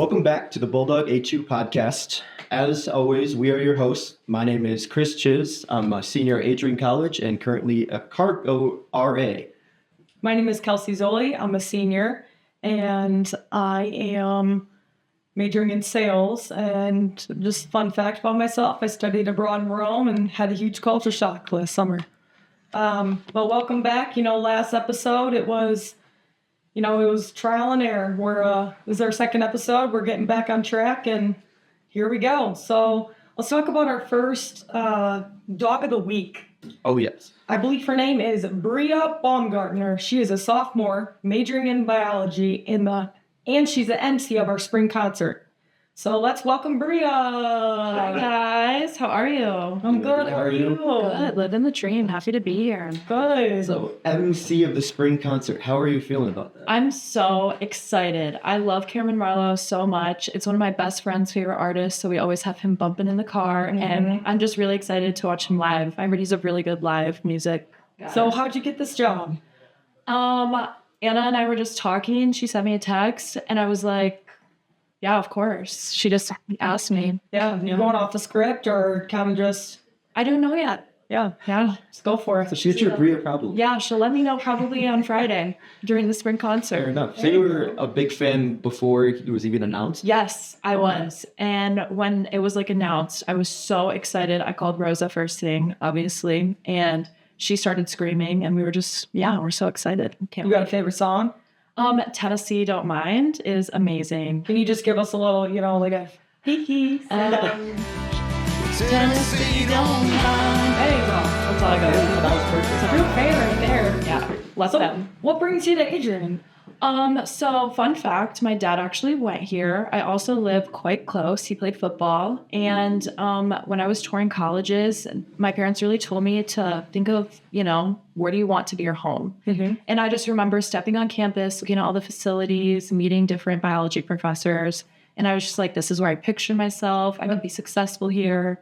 Welcome back to the Bulldog HU podcast. As always, we are your hosts. My name is Chris Chiz. I'm a senior at Adrian College and currently a cargo RA. My name is Kelsey Zoli. I'm a senior, and I am majoring in sales. And just fun fact about myself, I studied abroad in Rome and had a huge culture shock last summer. But welcome back. Last episode, it was trial and error. This is our second episode. We're getting back on track, and here we go. So let's talk about our first dog of the week. Oh, yes. I believe her name is Brea Baumgartner. She is a sophomore majoring in biology and she's the MC of our spring concert. So let's welcome Brea. Hi guys, how are you? I'm good. How are you? Good, living the dream. Happy to be here. Good. So, MC of the spring concert, how are you feeling about that? I'm so excited. I love Cameron Marlowe so much. It's one of my best friend's favorite artists, so we always have him bumping in the car, and I'm just really excited to watch him live. I heard he's a really good live music guy. So how'd you get this job? Anna and I were just talking. She sent me a text, and I was like, yeah, of course. She just asked me. Yeah, you're going off the script or kind of just... I don't know yet. Yeah, Just go for it. So she's your Brea problem. Yeah, she'll let me know probably on Friday during the spring concert. Fair enough. So you were a big fan before it was even announced? Yes, I was. And when it was announced, I was so excited. I called Rosa first thing, obviously, and she started screaming, and we were just, we're so excited. You got a favorite song? Tennessee Don't Mind is amazing. Can you just give us a little, a hee-hee? Tennessee Don't Mind. There you go. That's all I got. That was perfect. Your favorite there. Yeah, love them. What brings you to Adrian? So fun fact, my dad actually went here. I also live quite close. He played football. And when I was touring colleges, my parents really told me to think of, where do you want to be your home? Mm-hmm. And I just remember stepping on campus, looking at all the facilities, meeting different biology professors. And I was just like, this is where I picture myself. I would be successful here.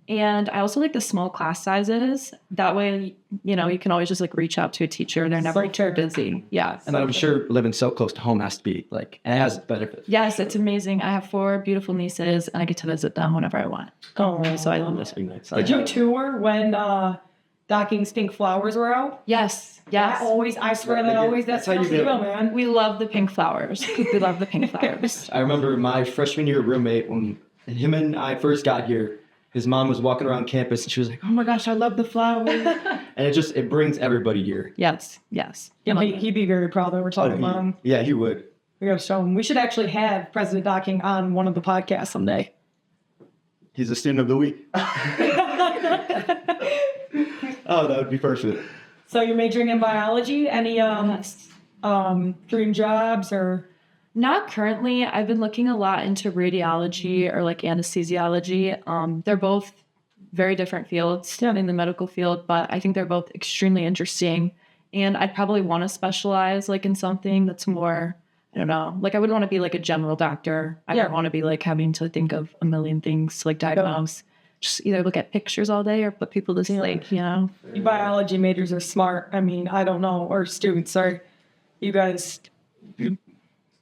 And I also like the small class sizes. That way, you can always just reach out to a teacher. They're never busy. Yeah. And I'm sure living so close to home has to be it has benefits. Yes, it's amazing. I have 4 beautiful nieces, and I get to visit them whenever I want. Oh, so I love this. Nice. Did you tour when Docking's Pink Flowers were out? Yes. I swear that's how you do it, man. We love the pink flowers. We love the pink flowers. I remember my freshman year roommate, when him and I first got here, his mom was walking around campus and she was like, oh my gosh, I love the flowers. And it brings everybody here. Yes. Yeah, he'd be very proud that we're talking about him. Yeah, he would. We gotta show him. We should actually have President Docking on one of the podcasts someday. He's a student of the week. Oh, that would be perfect. So you're majoring in biology? Any dream jobs or... Not currently. I've been looking a lot into radiology or anesthesiology. They're both very different fields in the medical field, but I think they're both extremely interesting. And I'd probably want to specialize in something that's more, I don't know, I wouldn't want to be a general doctor. I don't want to be having to think of a million things to diagnose. Just either look at pictures all day or put people to sleep, You biology majors are smart. I mean, I don't know, or students, sorry. You guys...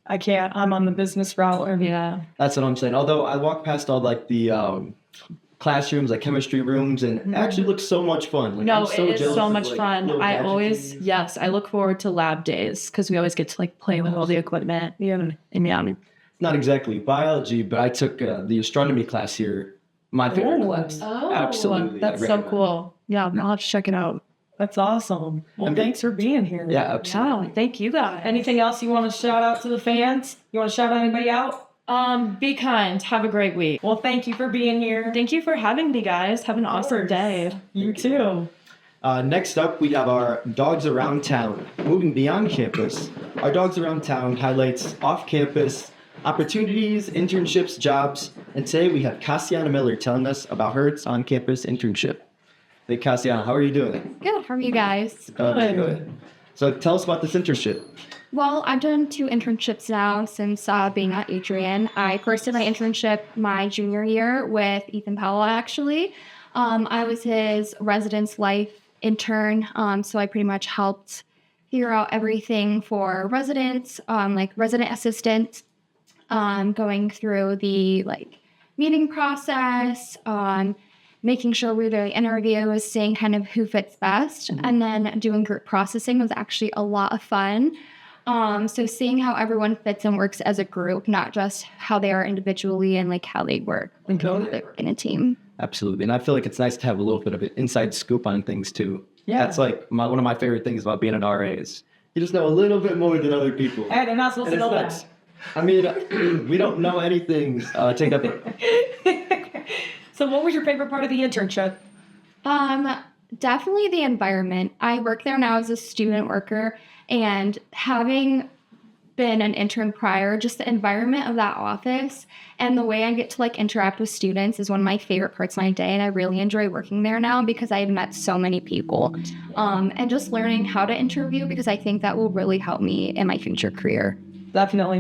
I can't. I'm on the business route. Yeah. That's what I'm saying. Although I walk past all the classrooms, chemistry rooms, and it actually looks so much fun. No, it is so much fun. I always, I look forward to lab days because we always get to play with all the equipment. Yeah. And not exactly biology, but I took the astronomy class here. My favorite class. Oh, absolutely. That's so cool. Yeah, I'll have to check it out. That's awesome. Well, thanks for being here. Yeah, absolutely. Oh, thank you guys. Anything else you want to shout out to the fans? You want to shout anybody out? Be kind. Have a great week. Well, thank you for being here. Thank you for having me, guys. Have an awesome day. You too. Next up, we have our Dogs Around Town. Moving beyond campus, our Dogs Around Town highlights off-campus opportunities, internships, jobs, and today we have Casiana Miller telling us about her on-campus internship. Hey, Casiana, how are you doing? Good. How are you guys? Good. So tell us about this internship. Well, I've done 2 internships now since being at Adrian. I first did my internship my junior year with Ethan Powell, actually. I was his residence life intern, so I pretty much helped figure out everything for residents, like resident assistants, going through the like meeting process, making sure we do interviews, seeing kind of who fits best, and then doing group processing was actually a lot of fun. So seeing how everyone fits and works as a group, not just how they are individually and like how they work in a team. Absolutely. And I feel like it's nice to have a little bit of an inside scoop on things too. Yeah. That's like one of my favorite things about being an RA is you just know a little bit more than other people. Hey, they're not supposed to know that. I mean, we don't know anything. Take up. So what was your favorite part of the internship? Definitely the environment. I work there now as a student worker, and having been an intern prior, just the environment of that office and the way I get to like interact with students is one of my favorite parts of my day, and I really enjoy working there now because I've met so many people, and just learning how to interview, because I think that will really help me in my future career. Definitely,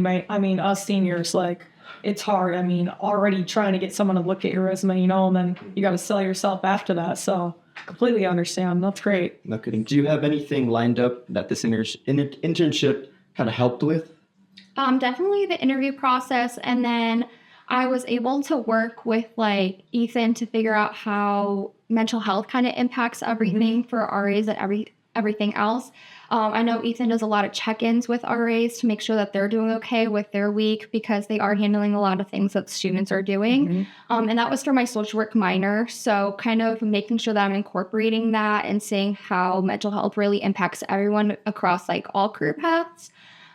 us seniors, like, it's hard. I mean, already trying to get someone to look at your resume, and then you got to sell yourself after that. So completely understand. That's great. No kidding. Do you have anything lined up that this internship kind of helped with? Definitely the interview process. And then I was able to work with like Ethan to figure out how mental health kind of impacts everything for RAs and everything else. I know Ethan does a lot of check-ins with RAs to make sure that they're doing okay with their week, because they are handling a lot of things that students are doing. And that was for my social work minor. So kind of making sure that I'm incorporating that and seeing how mental health really impacts everyone across like all career paths.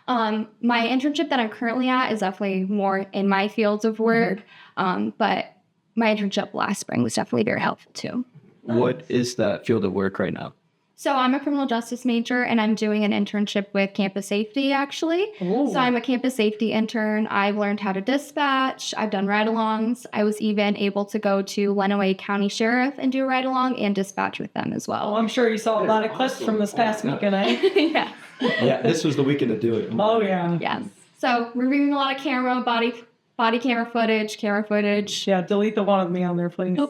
My internship that I'm currently at is definitely more in my fields of work. But my internship last spring was definitely very helpful too. What is that field of work right now? So I'm a criminal justice major, and I'm doing an internship with campus safety, actually. Ooh. So I'm a campus safety intern. I've learned how to dispatch. I've done ride-alongs. I was even able to go to Lenawee County Sheriff and do a ride-along and dispatch with them as well. Oh, I'm sure you saw a lot of clips from this past weekend, eh? Yeah. Yeah, this was the weekend to do it. Oh, yeah. Yes. So reviewing a lot of body camera footage. Yeah, delete the one of me on there, please.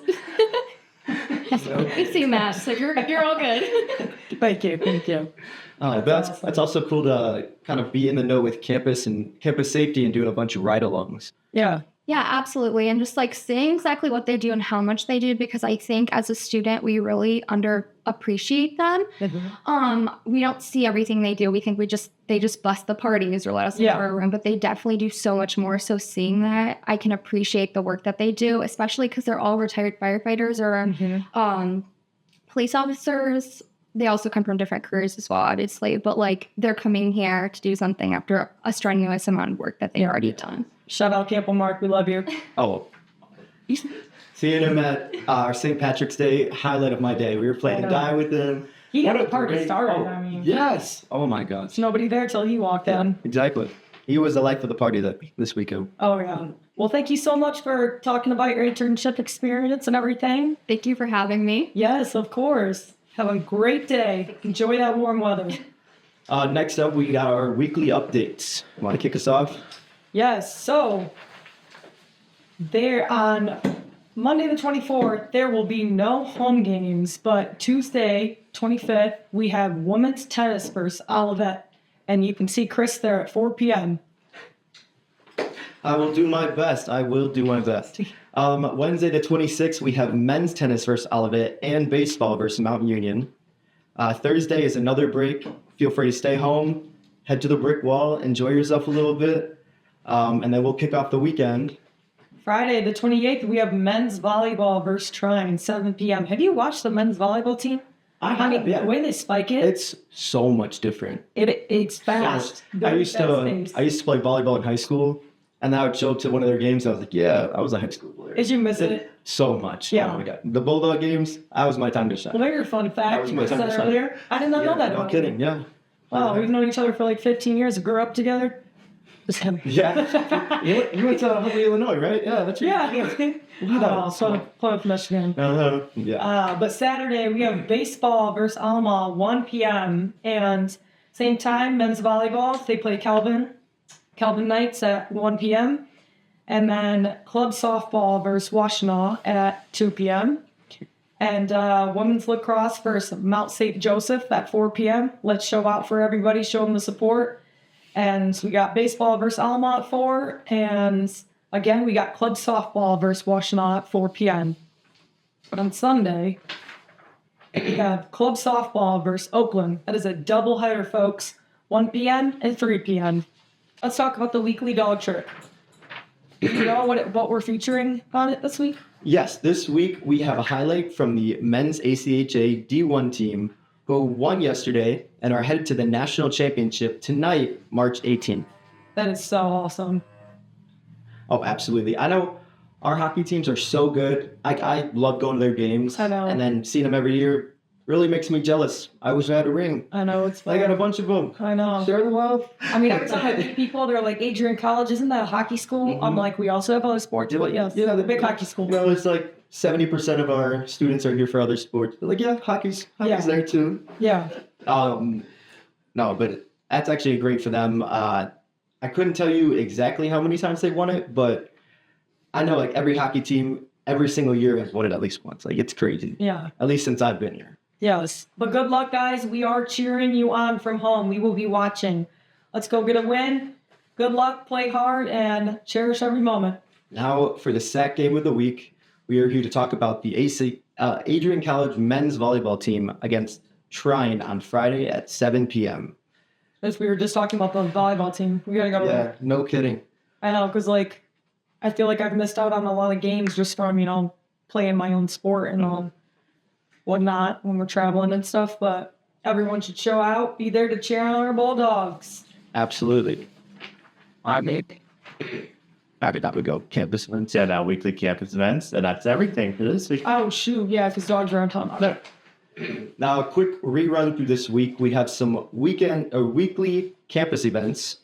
We see Matt, so you're all good. Thank you. But that's also cool to kind of be in the know with campus and campus safety and doing a bunch of ride-alongs. Yeah. Yeah, absolutely. And just like seeing exactly what they do and how much they do, because I think as a student, we really underappreciate them. We don't see everything they do. We think they just bust the parties or let us into our room, but they definitely do so much more. So seeing that, I can appreciate the work that they do, especially because they're all retired firefighters or police officers. They also come from different careers as well, obviously, but like they're coming here to do something after a strenuous amount of work that they already done. Shout out Camp Mark. We love you. Oh. Seeing him at our St. Patrick's Day, highlight of my day. We were playing die with him. He What had a a party great- started. oh, I mean, yes. Oh my gosh. there's nobody there till he walked in. Exactly. He was the life of the party this weekend. Oh, yeah. Well, thank you so much for talking about your internship experience and everything. Thank you for having me. Yes, of course. Have a great day. Enjoy that warm weather. Next up, we got our weekly updates. Want to kick us off? Yes, so there on Monday the 24th, there will be no home games, but Tuesday, 25th, we have women's tennis versus Olivet, and you can see Chris there at 4 p.m. I will do my best. Wednesday the 26th, we have men's tennis versus Olivet and baseball versus Mountain Union. Thursday is another break. Feel free to stay home, head to the brick wall, enjoy yourself a little bit, and then we'll kick off the weekend. Friday the 28th, we have men's volleyball versus Trine, 7 p.m. Have you watched the men's volleyball team? I mean, the way they spike it, It's so much different. it's fast. I used to play volleyball in high school, and I would show up to one of their games. I was like, yeah, I was a high school player. Did you miss it? So much. Yeah. Oh my God. The Bulldog games, that was my time to shine. Well, there's your fun fact was you my time to said shine. earlier. I did not know that. No about kidding. you. Yeah. Wow, we've known each other for like 15 years. Grew up together. Yeah. you went to Huntley, Illinois, right? Yeah, that's right. Yeah. Plymouth, Michigan. Yeah. But Saturday, we have baseball versus Alma, 1 p.m. And same time, men's volleyball. They play Calvin Knights at 1 p.m. And then club softball versus Washtenaw at 2 p.m. And women's lacrosse versus Mount St. Joseph at 4 p.m. Let's show out for everybody, show them the support. And we got baseball versus Alma at 4. And again, we got club softball versus Washtenaw at 4 p.m. But on Sunday, we have club softball versus Oakland. That is a doubleheader, folks. 1 p.m. and 3 p.m. Let's talk about the weekly dog trip. You know what we're featuring on it this week? Yes, this week we have a highlight from the men's ACHA D1 team who won yesterday and are headed to the national championship tonight, March 18th. That is so awesome. Oh, absolutely. I know our hockey teams are so good. I love going to their games. I know. And then seeing them every year really makes me jealous. I wish I had a ring. I know, it's fun. I got a bunch of them. I know. Share the love. I mean, every time I meet people, they're like, Adrian College, isn't that a hockey school? I'm like, we also have other sports. But yes, Yeah, the big hockey school. Well, it's like 70% of our students are here for other sports. They're like, yeah, hockey's there too. Yeah. No, but that's actually great for them. I couldn't tell you exactly how many times they won it, but I know like every hockey team, every single year has won it at least once. Like it's crazy. Yeah. At least since I've been here. Yes. But good luck, guys. We are cheering you on from home. We will be watching. Let's go get a win. Good luck, play hard, and cherish every moment. Now for the SAC game of the week, we are here to talk about the Adrian College men's volleyball team against Trine on Friday at 7 p.m. As we were just talking about the volleyball team. We gotta go. Yeah, no kidding. I know, because like, I feel like I've missed out on a lot of games just from, playing my own sport and whatnot when we're traveling and stuff. But everyone should show out, be there to cheer on our Bulldogs. Absolutely. Happy that we go campus events. Yeah, now weekly campus events, and that's everything for this week. Oh, shoot. Yeah, because dogs are on top. Now, a quick rerun through this week. We have some weekly campus events.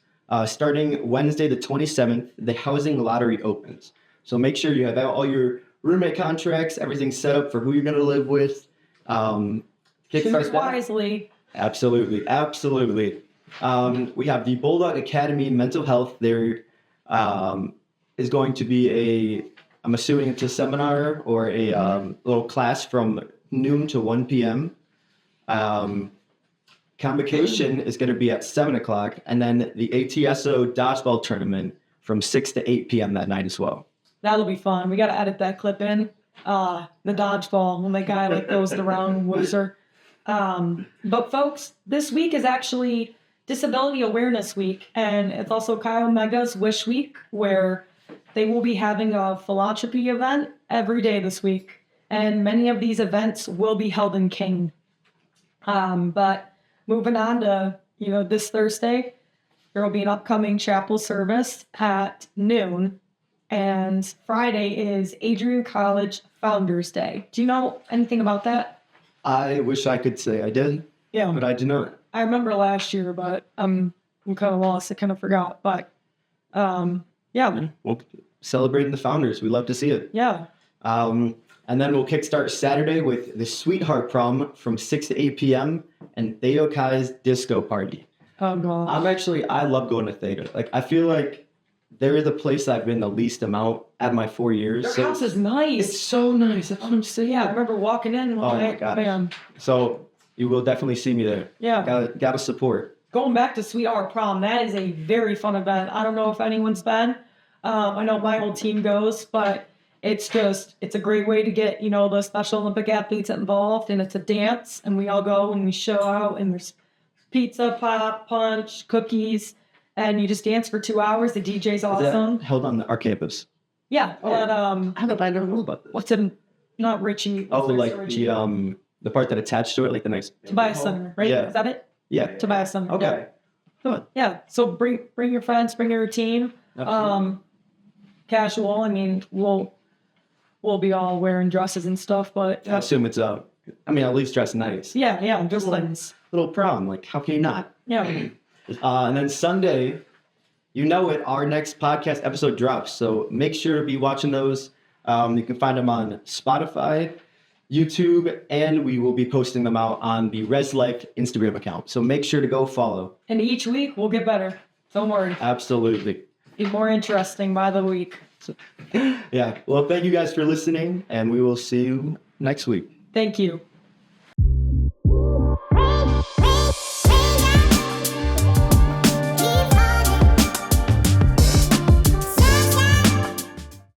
Starting Wednesday the 27th, the housing lottery opens. So make sure you have all your roommate contracts, everything set up for who you're going to live with. Choose wisely. Absolutely. We have the Bulldog Academy Mental Health. There is going to be I'm assuming it's a seminar or a little class from noon to 1 p.m. Convocation is going to be at 7 o'clock, and then the ATSO dodgeball tournament from 6 to 8 p.m. that night as well. That'll be fun. We got to edit that clip in. The dodgeball, when the guy goes the wrong loser. But folks, this week is actually Disability Awareness Week, and it's also Chi Omega's Wish Week, where they will be having a philanthropy event every day this week. And many of these events will be held in Kane. But moving on to, this Thursday, there will be an upcoming chapel service at noon. And Friday is Adrian College Founders Day. Do you know anything about that? I wish I could say I did, Yeah. but I do not. I remember last year, but I'm kind of lost. I kind of forgot. But, yeah. Well, celebrating the founders. We love to see it. Yeah. And then we'll kickstart Saturday with the Sweetheart Prom from 6 to 8 p.m. and Theta Chi's Disco Party. Oh, God. I love going to Theta. Like, I feel like there is a place I've been the least amount at my 4 years. Their house is nice. It's so nice. That's what I'm saying. Yeah, I remember walking in. Oh, my God. Man. So you will definitely see me there. Yeah. Gotta support. Going back to Sweetheart Prom, that is a very fun event. I don't know if anyone's been. I know my whole team goes, but it's a great way to get, the Special Olympic athletes involved, and it's a dance, and we all go and we show out, and there's pizza, pop, punch, cookies, and you just dance for 2 hours. The DJ's awesome. Held on our campus. Yeah. And, I never know about this. what's in, not Richie. Oh, like Richie? the part that attached to it, like the nice. Tobias Center, right? Yeah. Is that it? Yeah. Tobias Center. Okay. Good. Yeah. So bring your friends, bring your team. Absolutely. Casual. I mean, we'll be all wearing dresses and stuff, but I assume it's at least dress nice. yeah, just like Little prom, like how can you not? yeah. And then Sunday, our next podcast episode drops. So make sure to be watching those. You can find them on Spotify, YouTube, and we will be posting them out on the Res Life Instagram account. So make sure to go follow. And each week we'll get better. Don't worry. Absolutely. Be more interesting by the week. Yeah. Well, thank you guys for listening, and we will see you next week. Thank you.